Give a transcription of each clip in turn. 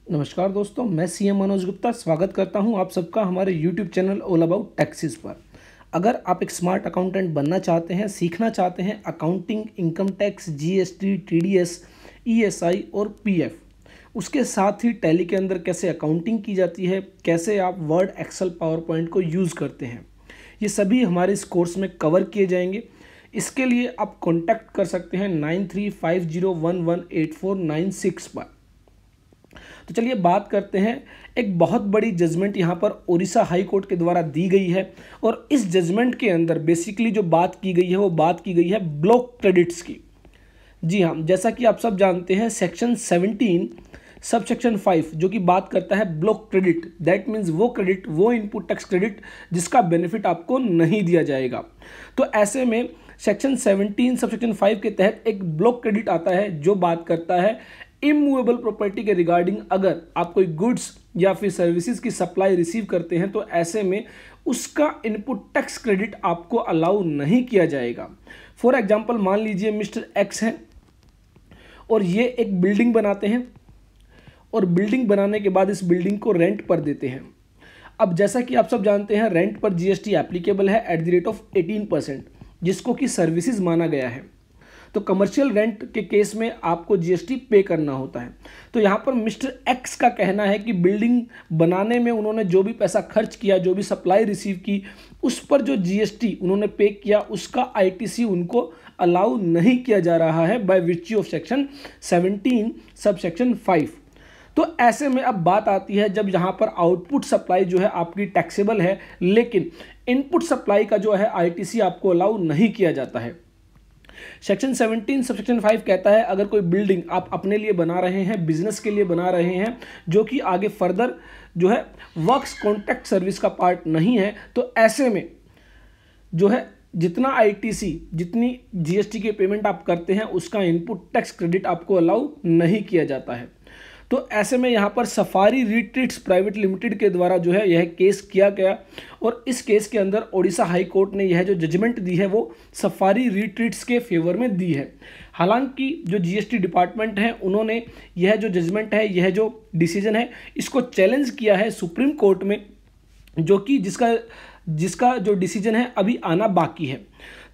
नमस्कार दोस्तों, मैं सीएम मनोज गुप्ता स्वागत करता हूं आप सबका हमारे YouTube channel all about taxes पर। अगर आप एक स्मार्ट अकाउंटेंट बनना चाहते हैं, सीखना चाहते हैं accounting, income tax, GST, TDS, ESI और पीएफ, उसके साथ ही टैली के अंदर कैसे अकाउंटिंग की जाती है, कैसे आप वर्ड, एक्सेल, पावर पॉइंट को यूज़ करते हैं, ये सभी हमारे इस कोर्स में कवर किए जाएंगे। इसके लिए आप कॉन्टैक्ट कर सकते हैं 9350118496 पर। तो चलिए बात करते हैं। एक बहुत बड़ी जजमेंट यहाँ पर उड़ीसा हाई कोर्ट के द्वारा दी गई है और इस जजमेंट के अंदर बेसिकली जो बात की गई है वो बात की गई है ब्लॉक क्रेडिट्स की। जी हाँ, जैसा कि आप सब जानते हैं सेक्शन 17 सब सेक्शन 5 जो कि बात करता है ब्लॉक क्रेडिट, दैट मीन्स वो क्रेडिट, वो इनपुट टैक्स क्रेडिट जिसका बेनिफिट आपको नहीं दिया जाएगा। तो ऐसे में सेक्शन 17 सब सेक्शन 5 के तहत एक ब्लॉक क्रेडिट आता है जो बात करता है इमूवेबल प्रॉपर्टी के रिगार्डिंग। अगर आप कोई गुड्स या फिर सर्विसेज की सप्लाई रिसीव करते हैं तो ऐसे में उसका इनपुट टैक्स क्रेडिट आपको अलाउ नहीं किया जाएगा। फॉर एग्जांपल मान लीजिए मिस्टर एक्स है और ये एक बिल्डिंग बनाते हैं और बिल्डिंग बनाने के बाद इस बिल्डिंग को रेंट पर देते हैं। अब जैसा कि आप सब जानते हैं रेंट पर जीएसटी एप्लीकेबल है एट द रेट ऑफ 18%, जिसको कि सर्विसेज माना गया है। तो कमर्शियल रेंट के केस में आपको जीएसटी पे करना होता है। तो यहाँ पर मिस्टर एक्स का कहना है कि बिल्डिंग बनाने में उन्होंने जो भी पैसा खर्च किया, जो भी सप्लाई रिसीव की, उस पर जो जीएसटी उन्होंने पे किया उसका आईटीसी उनको अलाउ नहीं किया जा रहा है bye विर्च्यू of section 17 sub section 5। तो ऐसे में अब बात आती है जब यहाँ पर आउटपुट सप्लाई जो है आपकी टैक्सेबल है लेकिन इनपुट सप्लाई का जो है आईटीसी आपको अलाउ नहीं किया जाता है। सेक्शन 17 सब सेक्शन 5 कहता है अगर कोई बिल्डिंग आप अपने लिए बना रहे हैं, बिजनेस के लिए बना रहे हैं, जो कि आगे फर्दर जो है वर्क्स कॉन्ट्रैक्ट सर्विस का पार्ट नहीं है, तो ऐसे में जो है जितना आईटीसी, जितनी जीएसटी की पेमेंट आप करते हैं उसका इनपुट टैक्स क्रेडिट आपको अलाउ नहीं किया जाता है। तो ऐसे में यहाँ पर सफारी रिट्रीट्स प्राइवेट लिमिटेड के द्वारा जो है यह केस किया गया और इस केस के अंदर उड़ीसा हाई कोर्ट ने यह जो जजमेंट दी है वो सफारी रिट्रीट्स के फेवर में दी है। हालांकि जो जीएसटी डिपार्टमेंट है उन्होंने यह जो जजमेंट है, यह जो डिसीजन है, इसको चैलेंज किया है सुप्रीम कोर्ट में, जो कि जिसका जो डिसीजन है अभी आना बाकी है।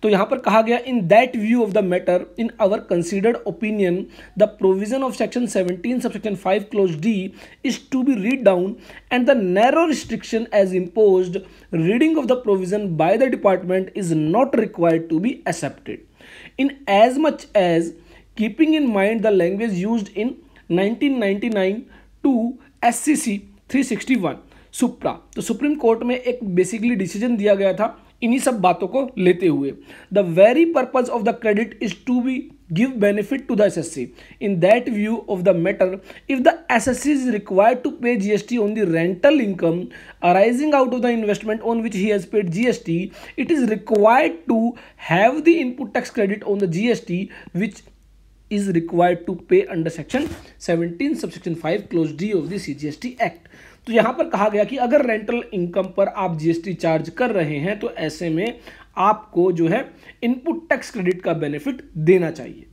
तो यहाँ पर कहा गया in that view of the matter in our considered opinion the provision of section 17 sub section 5 clause D is to be read down and the narrow restriction as imposed reading of the provision by the department is not required to be accepted inasmuch as keeping in mind the language used in 1999 two SCC 361 supra. तो Supreme court में एक basically decision दिया गया था इन्हीं सब बातों को लेते हुए। The very purpose of the credit is to be give benefit to the SSC in that view of the matter if the SSC is required to pay GST on the rental income arising out of the investment on which he has paid GST, it is required to have the input tax credit on the GST which is required to pay under section 17 subsection 5 clause D of the CGST Act। तो यहाँ पर कहा गया कि अगर rental income पर आप GST charge कर रहे हैं तो ऐसे में आपको जो है इनपुट टैक्स क्रेडिट का बेनिफिट देना चाहिए।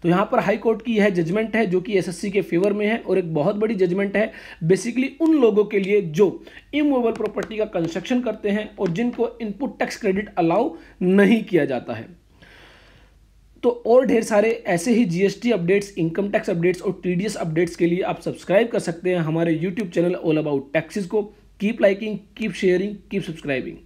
तो यहाँ पर हाई कोर्ट की यह जजमेंट है जो कि एसएससी के फेवर में है और एक बहुत बड़ी जजमेंट है बेसिकली उन लोगों के लिए जो इमूवेबल प्रॉपर्टी का कंस्ट्रक्शन करते हैं और जिनको इनपुट टैक्स क्रेडिट अलाउ नहीं किया जाता है। तो और ढेर सारे ऐसे ही GST updates, income tax updates और टीडीएस अपडेट्स के लिए आप सब्सक्राइब कर सकते हैं हमारे YouTube channel all about taxes को। Keep liking, keep sharing, keep subscribing.